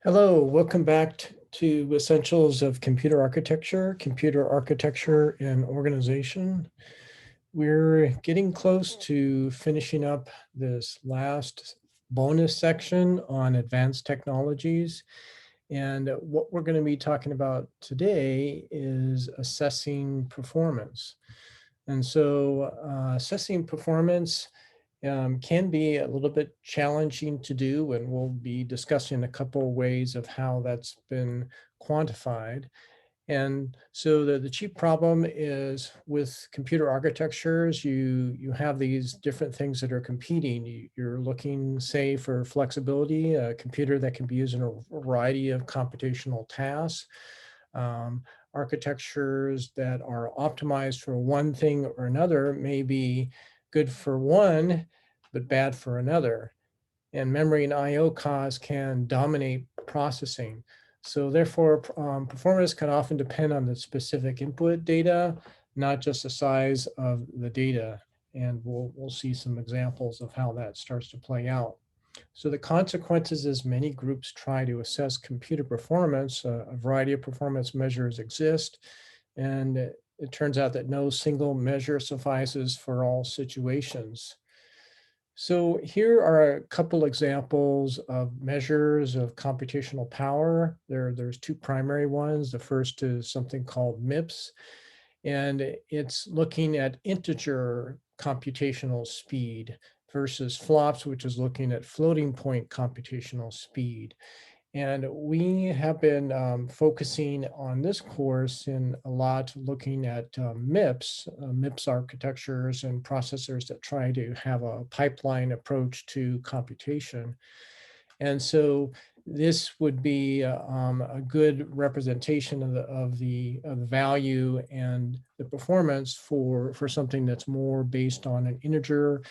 Hello, welcome back to Essentials of Computer Architecture and Organization. We're getting close to finishing up this last bonus section on advanced technologies. And what we're going to be talking about today is assessing performance. And so assessing performance can be a little bit challenging to do, and we'll be discussing a couple of ways of how that's been quantified. And so the chief problem is with computer architectures, you have these different things that are competing. You're looking, say, for flexibility, a computer that can be used in a variety of computational tasks. Architectures that are optimized for one thing or another may be good for one, but bad for another. And memory and IO costs can dominate processing. So therefore, performance can often depend on the specific input data, not just the size of the data. And we'll see some examples of how that starts to play out. So the consequences is many groups try to assess computer performance. A variety of performance measures exist, and it turns out that no single measure suffices for all situations. So here are a couple examples of measures of computational power. There's two primary ones. The first is something called Mips, and it's looking at integer computational speed versus flops, which is looking at floating point computational speed. And we have been focusing on this course in a lot looking at MIPS architectures and processors that try to have a pipeline approach to computation. And so this would be a good representation of the value and the performance for something that's more based on an integer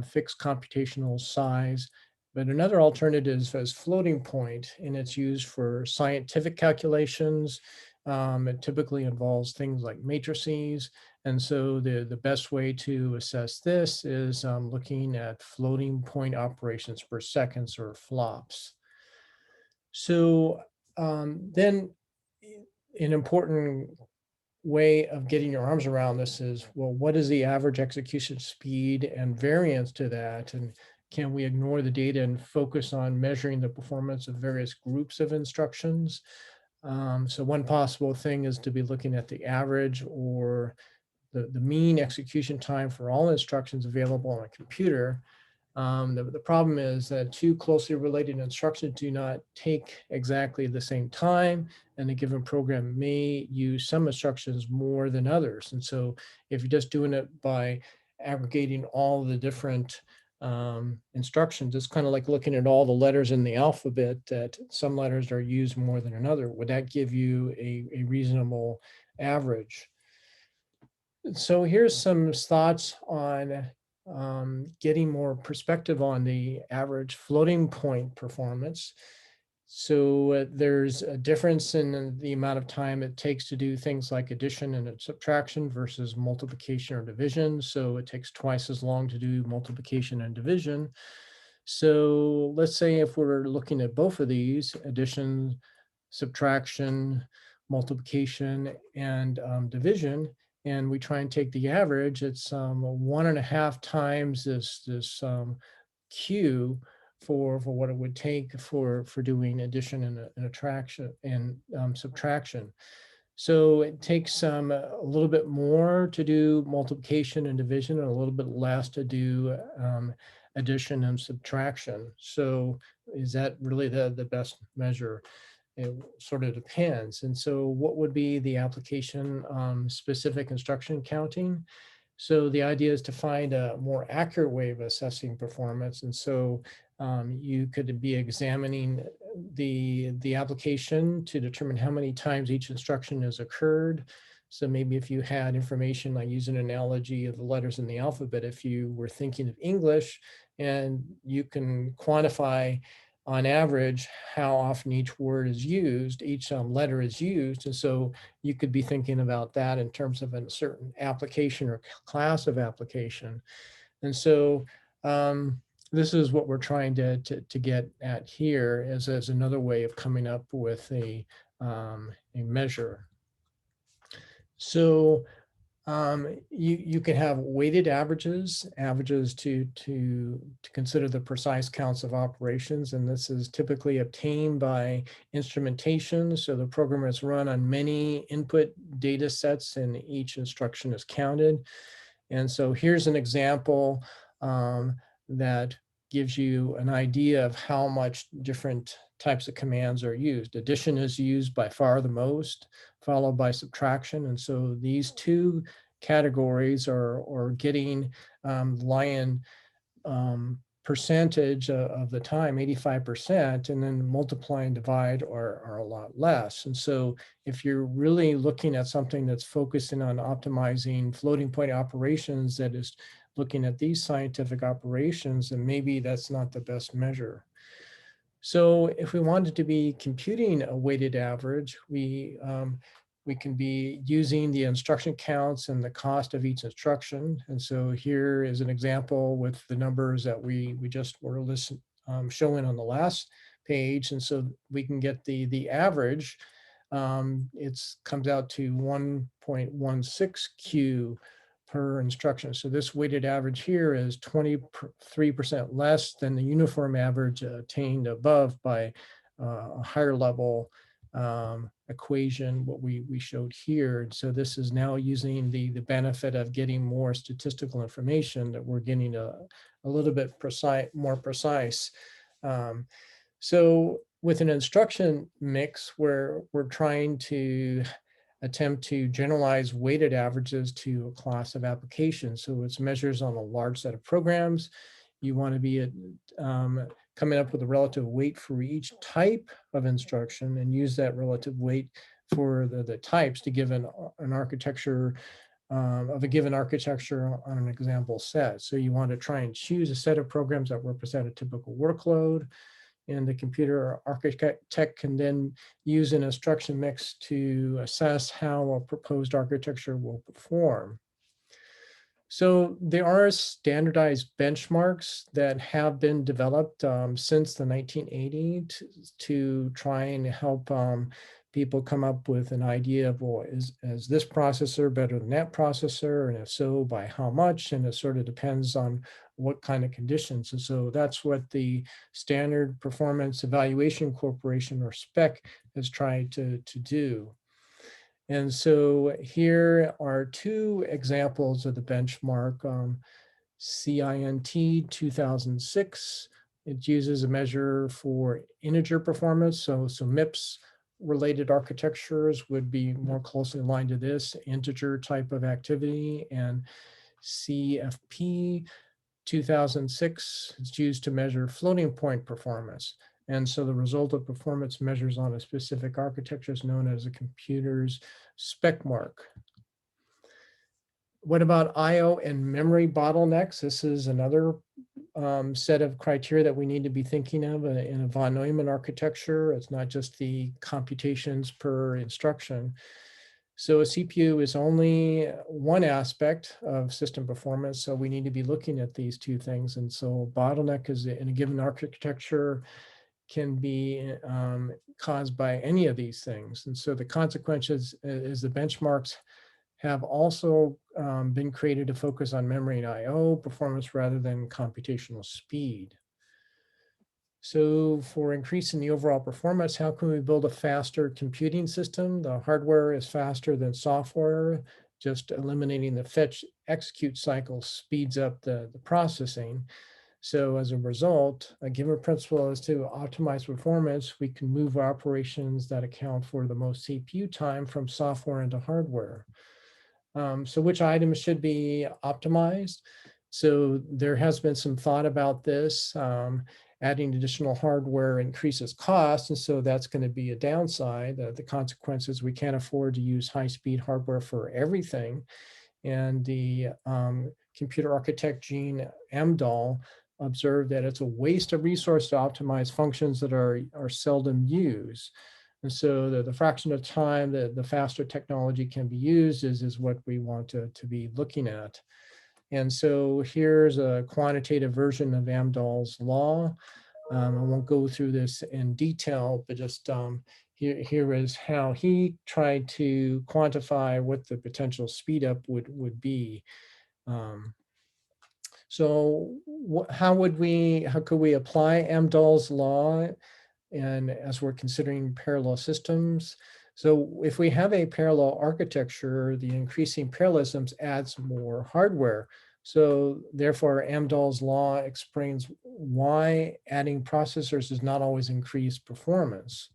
fixed computational size. But another alternative is floating point, and it's used for scientific calculations. It typically involves things like matrices. And so the best way to assess this is looking at floating point operations per seconds, or flops. So then an important way of getting your arms around this is, well, what is the average execution speed and variance to that? And can we ignore the data and focus on measuring the performance of various groups of instructions? So one possible thing is to be looking at the average or the mean execution time for all instructions available on a computer. The problem is that two closely related instructions do not take exactly the same time, and a given program may use some instructions more than others. And so if you're just doing it by aggregating all the different instructions, it's kind of like looking at all the letters in the alphabet, that some letters are used more than another. Would that give you a reasonable average? So here's some thoughts on getting more perspective on the average floating point performance. So there's a difference in the amount of time it takes to do things like addition and subtraction versus multiplication or division. So it takes twice as long to do multiplication and division. So let's say if we're looking at both of these, addition, subtraction, multiplication, and division, and we try and take the average, it's 1.5 times this Q for what it would take for doing addition and attraction and subtraction. So it takes a little bit more to do multiplication and division, and a little bit less to do addition and subtraction. So is that really the best measure? It sort of depends. And so what would be the application specific instruction counting? So the idea is to find a more accurate way of assessing performance. And so you could be examining the application to determine how many times each instruction has occurred. So maybe if you had information, I use an analogy of the letters in the alphabet, if you were thinking of English and you can quantify on average how often each word is used, each letter is used. And so you could be thinking about that in terms of a certain application or class of application. And so this is what we're trying to get at here as another way of coming up with a measure. So you can have weighted averages to consider the precise counts of operations, and this is typically obtained by instrumentation. So the program is run on many input data sets, and each instruction is counted. And so here's an example that gives you an idea of how much different types of commands are used. Addition is used by far the most, followed by subtraction. And so these two categories are getting lion percentage of the time, 85%, and then multiply and divide are a lot less. And so if you're really looking at something that's focusing on optimizing floating point operations, that is looking at these scientific operations, then maybe that's not the best measure. So if we wanted to be computing a weighted average, we can be using the instruction counts and the cost of each instruction. And so here is an example with the numbers that we just were showing on the last page. And so we can get the average. It comes out to 1.16 Q per instruction. So this weighted average here is 23% less than the uniform average attained above by a higher level equation, what we showed here. So this is now using the benefit of getting more statistical information, that we're getting a little bit more precise. So with an instruction mix, where we're trying to attempt to generalize weighted averages to a class of applications. So it's measures on a large set of programs. You want to be coming up with a relative weight for each type of instruction, and use that relative weight for the types to give an architecture of a given architecture on an example set. So you want to try and choose a set of programs that represent a typical workload, and the computer architect can then use an instruction mix to assess how a proposed architecture will perform. So there are standardized benchmarks that have been developed since the 1980s to try and help people come up with an idea of, well, is this processor better than that processor? And if so, by how much? And it sort of depends on what kind of conditions. And so that's what the Standard Performance Evaluation Corporation, or SPEC, has tried to do. And so here are two examples of the benchmark. CINT 2006, it uses a measure for integer performance. So Mips related architectures would be more closely aligned to this integer type of activity. And CFP 2006 is used to measure floating point performance. And so the result of performance measures on a specific architecture is known as a computer's spec mark. What about IO and memory bottlenecks? This is another set of criteria that we need to be thinking of in a von Neumann architecture. It's not just the computations per instruction. So a CPU is only one aspect of system performance, so we need to be looking at these two things. And so bottleneck is in a given architecture can be caused by any of these things. And so the consequences is the benchmarks have also been created to focus on memory and IO performance rather than computational speed. So for increasing the overall performance, how can we build a faster computing system? The hardware is faster than software. Just eliminating the fetch execute cycle speeds up the processing. So as a result, a given principle is to optimize performance. We can move operations that account for the most CPU time from software into hardware. So which items should be optimized? So there has been some thought about this. Adding additional hardware increases costs, and so that's going to be a downside. The consequences, we can't afford to use high-speed hardware for everything. And the computer architect Gene Amdahl observed that it's a waste of resource to optimize functions that are seldom used. And so the fraction of time that the faster technology can be used is what we want to be looking at. And so here's a quantitative version of Amdahl's law. I won't go through this in detail, but just here is how he tried to quantify what the potential speed up would be. Um, so how could we apply Amdahl's law, and as we're considering parallel systems? So if we have a parallel architecture, the increasing parallelisms adds more hardware. So therefore, Amdahl's law explains why adding processors does not always increase performance.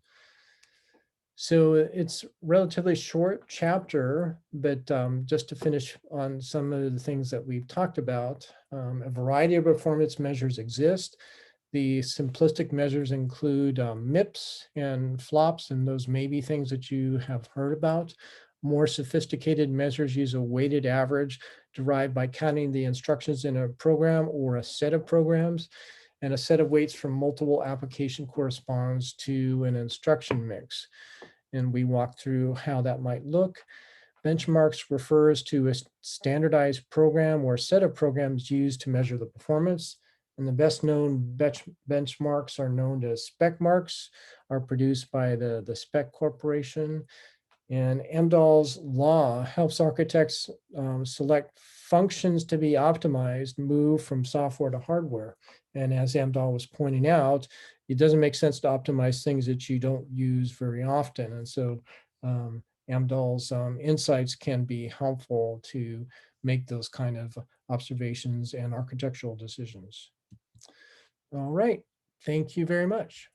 So it's relatively short chapter, but just to finish on some of the things that we've talked about, a variety of performance measures exist. The simplistic measures include Mips and flops, and those may be things that you have heard about. More sophisticated measures use a weighted average derived by counting the instructions in a program or a set of programs, and a set of weights from multiple application corresponds to an instruction mix. And we walk through how that might look. Benchmarks refers to a standardized program or set of programs used to measure the performance. And the best known benchmarks are known as spec marks, are produced by the Spec Corporation. And Amdahl's law helps architects select functions to be optimized, move from software to hardware. And as Amdahl was pointing out, it doesn't make sense to optimize things that you don't use very often. And so Amdahl's insights can be helpful to make those kind of observations and architectural decisions. All right, thank you very much.